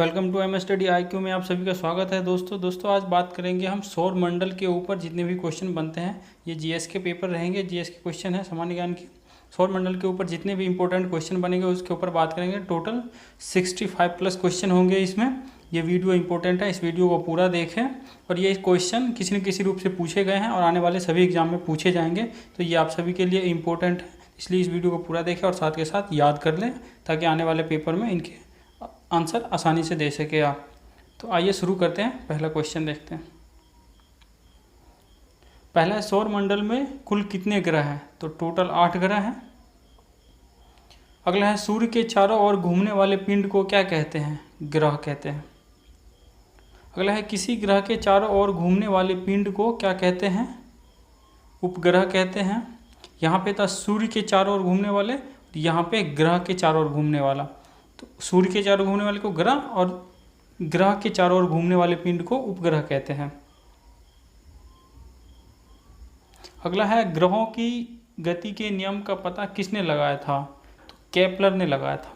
Welcome to M study IQ में आप सभी का स्वागत है। दोस्तों आज बात करेंगे हम सौर मंडल के ऊपर जितने भी क्वेश्चन बनते हैं। ये जीएस के पेपर रहेंगे, जीएस के क्वेश्चन है सामान्य ज्ञान के। सौर मंडल के ऊपर जितने भी इंपॉर्टेंट क्वेश्चन बनेंगे उसके ऊपर बात करेंगे। टोटल 65 प्लस क्वेश्चन होंगे इसमें। ये वीडियो इंपॉर्टेंट है, इस वीडियो को पूरा देखें। और ये क्वेश्चन किसी न किसी रूप से पूछे गए हैं और आने वाले सभी एग्जाम में पूछे जाएंगे, तो ये आप सभी के लिए इंपॉर्टेंट है। इसलिए इस वीडियो को पूरा देखें और साथ के साथ याद कर लें, ताकि आने वाले पेपर में इनके आंसर आसानी से दे सके आप। तो आइए शुरू करते हैं, पहला क्वेश्चन देखते हैं। पहला है, सौर मंडल में कुल कितने ग्रह हैं? तो टोटल 8 ग्रह हैं। अगला है, सूर्य के चारों ओर घूमने वाले पिंड को क्या कहते हैं? ग्रह कहते हैं। अगला है, किसी ग्रह के चारों ओर घूमने वाले पिंड को क्या कहते हैं? उपग्रह कहते हैं। यहाँ पे था सूर्य के चारों ओर घूमने वाले, यहाँ पे ग्रह के चारों ओर घूमने वाला। तो सूर्य के चारों घूमने वाले को ग्रह और ग्रह के चारों ओर घूमने वाले पिंड को उपग्रह कहते हैं। अगला है, ग्रहों की गति के नियम का पता किसने लगाया था? तो केपलर ने लगाया था।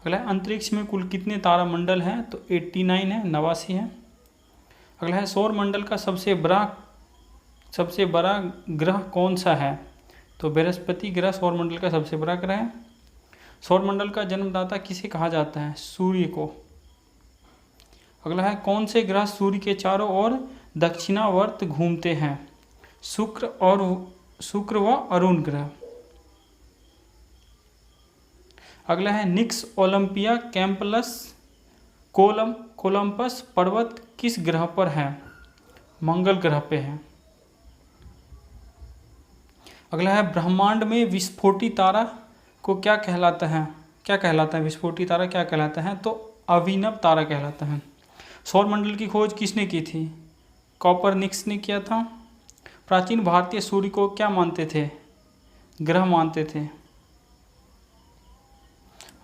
अगला है, अंतरिक्ष में कुल कितने तारामंडल हैं? तो 89 है, 89 है। अगला है, सौर मंडल का सबसे बड़ा ग्रह कौन सा है? तो बृहस्पति ग्रह सौर मंडल का सबसे बड़ा ग्रह है। सौर मंडल का जन्मदाता किसे कहा जाता है? सूर्य को। अगला है, कौन से ग्रह सूर्य के चारों ओर दक्षिणावर्त घूमते हैं? शुक्र व अरुण ग्रह। अगला है, निक्स ओलंपिया कोलंपस पर्वत किस ग्रह पर है? मंगल ग्रह पे है। अगला है, ब्रह्मांड में विस्फोटी तारा को क्या कहलाता है? विस्फोटी तारा क्या कहलाता है? तो अभिनव तारा कहलाता है। सौर मंडल की खोज किसने की थी? कॉपरनिकस ने किया था। प्राचीन भारतीय सूर्य को क्या मानते थे? ग्रह मानते थे।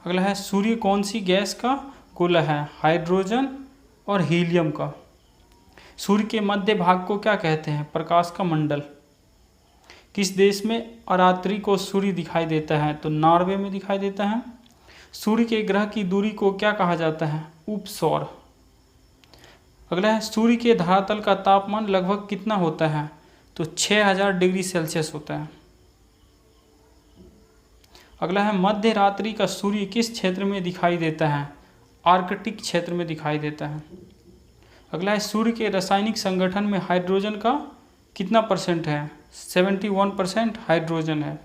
अगला है, सूर्य कौन सी गैस का गोला है? हाइड्रोजन और हीलियम का। सूर्य के मध्य भाग को क्या कहते हैं? प्रकाश का मंडल। किस देश में अरात्रि को सूर्य दिखाई देता है? तो नॉर्वे में दिखाई देता है। सूर्य के ग्रह की दूरी को क्या कहा जाता है? उपसौर। अगला है, सूर्य के धरातल का तापमान लगभग कितना होता है? तो 6000 डिग्री सेल्सियस होता है। अगला है, मध्य रात्रि का सूर्य किस क्षेत्र में दिखाई देता है? आर्कटिक क्षेत्र में दिखाई देता है। अगला है, सूर्य के रासायनिक संगठन में हाइड्रोजन का कितना परसेंट है? 71% हाइड्रोजन है।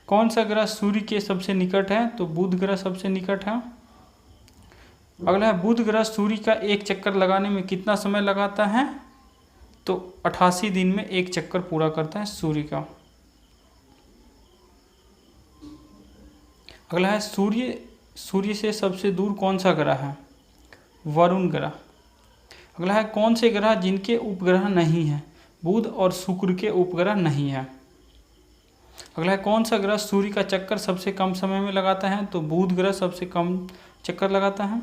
कौन सा ग्रह सूर्य के सबसे निकट है? तो बुध ग्रह सबसे निकट है। अगला है, बुध ग्रह सूर्य का एक चक्कर लगाने में कितना समय लगाता है? तो 88 दिन में एक चक्कर पूरा करता है सूर्य का। अगला है, सूर्य से सबसे दूर कौन सा ग्रह है? वरुण ग्रह। अगला है, कौन से ग्रह जिनके उपग्रह नहीं है? बुध और शुक्र के उपग्रह नहीं है। अगला है, कौन सा ग्रह सूर्य का चक्कर सबसे कम समय में लगाता है? तो बुध ग्रह सबसे कम चक्कर लगाता है।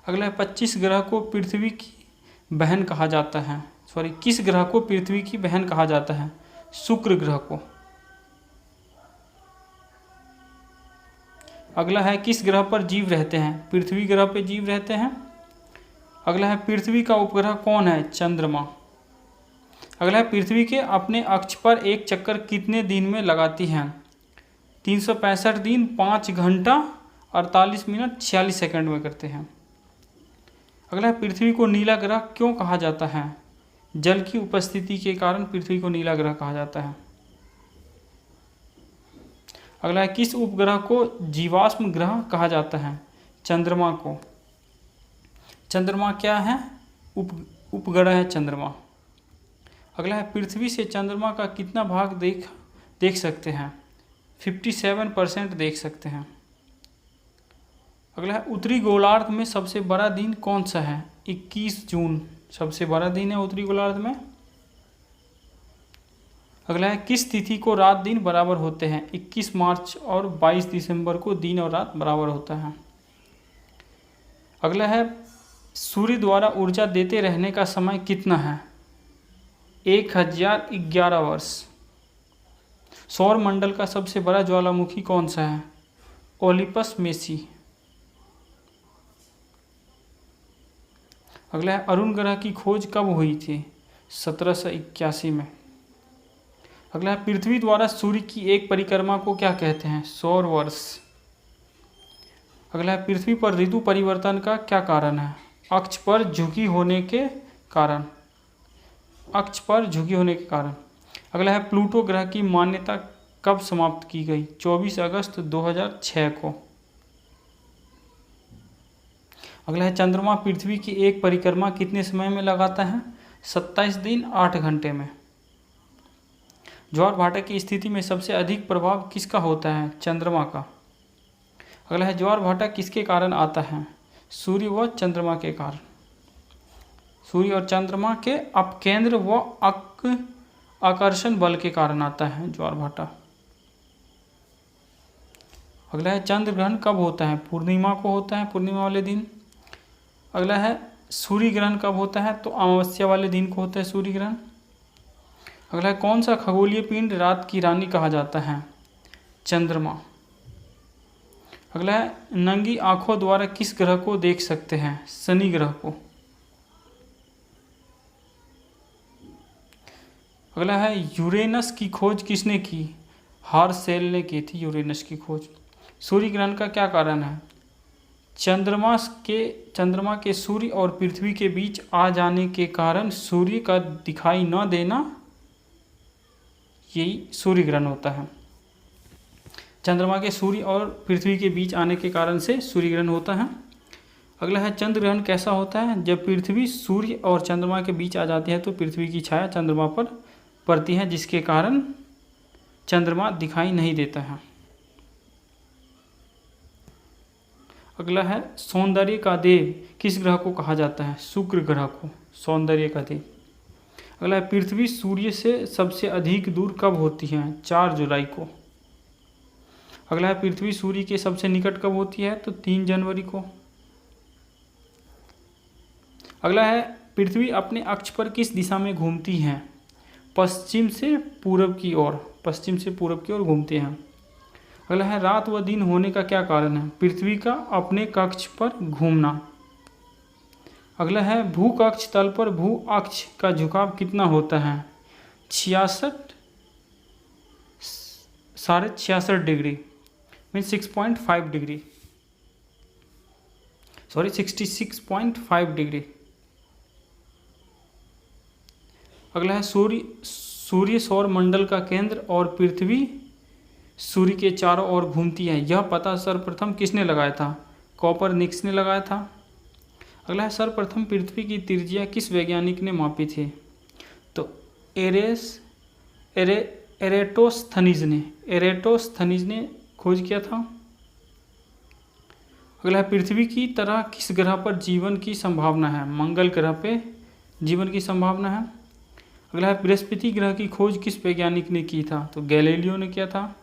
अगला है, 25 ग्रह को पृथ्वी की बहन कहा जाता है। किस ग्रह को पृथ्वी की बहन कहा जाता है? शुक्र ग्रह को। अगला है, किस ग्रह पर जीव रहते हैं? पृथ्वी ग्रह पर जीव रहते हैं। अगला है, पृथ्वी का उपग्रह कौन है? चंद्रमा। अगला है, पृथ्वी के अपने अक्ष पर एक चक्कर कितने दिन में लगाती हैं? 365 दिन 5 घंटा 48 मिनट 46 सेकंड में करते हैं। अगला है, पृथ्वी को नीला ग्रह क्यों कहा जाता है? जल की उपस्थिति के कारण पृथ्वी को नीला ग्रह कहा जाता है। अगला है, किस उपग्रह को जीवाश्म ग्रह कहा जाता है? चंद्रमा को। चंद्रमा क्या है? उपग्रह है चंद्रमा। अगला है, पृथ्वी से चंद्रमा का कितना भाग देख सकते हैं? 57% देख सकते हैं। अगला है, उत्तरी गोलार्ध में सबसे बड़ा दिन कौन सा है? 21 जून सबसे बड़ा दिन है उत्तरी गोलार्ध में। अगला है, किस तिथि को रात दिन बराबर होते हैं? 21 मार्च और 22 दिसंबर को दिन और रात बराबर होता है। अगला है, सूर्य द्वारा ऊर्जा देते रहने का समय कितना है? 1011 वर्ष। सौर मंडल का सबसे बड़ा ज्वालामुखी कौन सा है? Olympus Messi. अगला है अरुण ग्रह की खोज कब हुई थी? 1781 में। अगला है पृथ्वी द्वारा सूर्य की एक परिक्रमा को क्या कहते हैं? सौर वर्ष। अगला है पृथ्वी पर ऋतु परिवर्तन का क्या कारण है? अक्ष पर झुकी होने के कारण। अक्ष पर झुकी होने के कारण। अगला है प्लूटो ग्रह की मान्यता कब समाप्त की गई? 24 अगस्त 2006 को। अगला है चंद्रमा पृथ्वी की एक परिक्रमा कितने समय में लगाता है? 27 दिन 8 घंटे में। ज्वार भाटा की स्थिति में सबसे अधिक प्रभाव किसका होता है? चंद्रमा का। अगला है ज्वार भाटा किसके कारण आता है? सूर्य व चंद्रमा के कारण। सूर्य और चंद्रमा के अपकेंद्र व आकर्षण बल के कारण आता है ज्वार भाटा। अगला है चंद्र ग्रहण कब होता है? पूर्णिमा को होता है, पूर्णिमा वाले दिन। अगला है सूर्य ग्रहण कब होता है? तो अमावस्या वाले दिन को होता है सूर्य ग्रहण। अगला है कौन सा खगोलीय पिंड रात की रानी कहा जाता है? चंद्रमा। अगला है नंगी आंखों द्वारा किस ग्रह को देख सकते हैं? शनि ग्रह को। अगला है यूरेनस की खोज किसने की? हर्शेल ने की थी यूरेनस की खोज। सूर्य ग्रहण का क्या कारण है? चंद्रमा के सूर्य और पृथ्वी के बीच आ जाने के कारण सूर्य का दिखाई न देना, यही सूर्य ग्रहण होता है। चंद्रमा के सूर्य और पृथ्वी के बीच आने के कारण से सूर्य ग्रहण होता है। अगला है चंद्र ग्रहण कैसा होता है? जब पृथ्वी सूर्य और चंद्रमा के बीच आ जाती है तो पृथ्वी की छाया चंद्रमा पर पड़ती है, जिसके कारण चंद्रमा दिखाई नहीं देता है। अगला है सौंदर्य का देव किस ग्रह को कहा जाता है? शुक्र ग्रह को सौंदर्य का देव। अगला है पृथ्वी सूर्य से सबसे अधिक दूर कब होती है? 4 जुलाई को। अगला है पृथ्वी सूर्य के सबसे निकट कब होती है? तो 3 जनवरी को। अगला है पृथ्वी अपने अक्ष पर किस दिशा में घूमती है? पश्चिम से पूरब की ओर। पश्चिम से पूरब की ओर घूमते हैं। अगला है रात व दिन होने का क्या कारण है? पृथ्वी का अपने कक्ष पर घूमना। अगला है भूकक्ष तल पर भू अक्ष का झुकाव कितना होता है? 66.5 degree, mean 6.5 degree, sorry 66.5 degree. अगला है सूर्य सौर मंडल का केंद्र और पृथ्वी सूर्य के चारों ओर घूमती है, यह पता सर्वप्रथम किसने लगाया था? कोपरनिकस ने लगाया था। अगला है सर्वप्रथम पृथ्वी की त्रिज्या किस वैज्ञानिक ने मापी थी? तो एरेटोस्थनीज ने खोज किया था। अगला है पृथ्वी की तरह किस ग्रह पर जीवन की संभावना है? मंगल ग्रह पे जीवन की संभावना है। अगला है बृहस्पति ग्रह की खोज किस वैज्ञानिक ने की था? तो गैलीलियो ने किया था।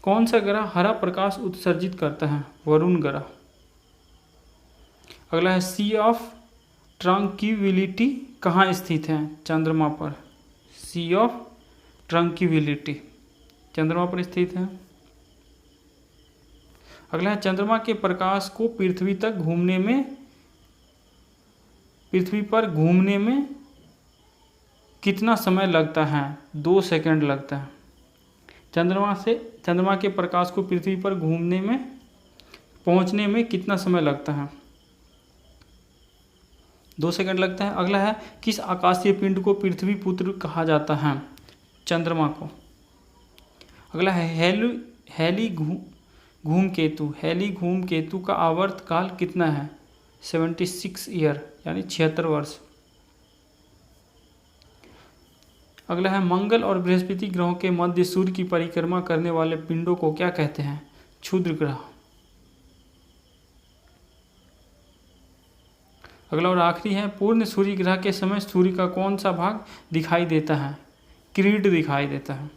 कौन सा ग्रह हरा प्रकाश उत्सर्जित करता है? वरुण ग्रह। अगला है सी ऑफ ट्रंक्विलिटी कहाँ स्थित है? चंद्रमा पर। सी ऑफ ट्रंक्विलिटी चंद्रमा पर स्थित है। अगला है चंद्रमा के प्रकाश को पृथ्वी पर घूमने में कितना समय लगता है? 2 सेकंड लगता है। चंद्रमा के प्रकाश को पृथ्वी पर पहुंचने में कितना समय लगता है? 2 सेकंड लगता है। अगला है किस आकाशीय पिंड को पृथ्वी पुत्र कहा जाता है? चंद्रमा को। अगला है हेली घूमकेतु का आवर्त काल कितना है? 76 ईयर, यानी 76 वर्ष। अगला है मंगल और बृहस्पति ग्रहों के मध्य सूर्य की परिक्रमा करने वाले पिंडों को क्या कहते हैं? क्षुद्र ग्रह। अगला और आखिरी है पूर्ण सूर्य ग्रह के समय सूर्य का कौन सा भाग दिखाई देता है? किरीट दिखाई देता है।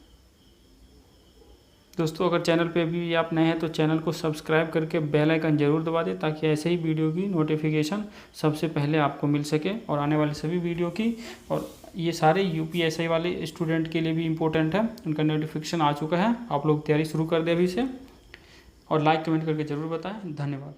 दोस्तों अगर चैनल पे भी आप नए हैं तो चैनल को सब्सक्राइब करके बेल आइकन जरूर दबा दें, ताकि ऐसे ही वीडियो की नोटिफिकेशन सबसे पहले आपको मिल सके, और आने वाले सभी वीडियो की, और ये सारे यूपीएससी वाले स्टूडेंट के लिए भी इम्पोर्टेंट है, उनका नोटिफिकेशन आ चुका है। आप लोग तैयारी शुरू कर दें अभी से, और लाइक कमेंट करके ज़रूर बताएं। धन्यवाद।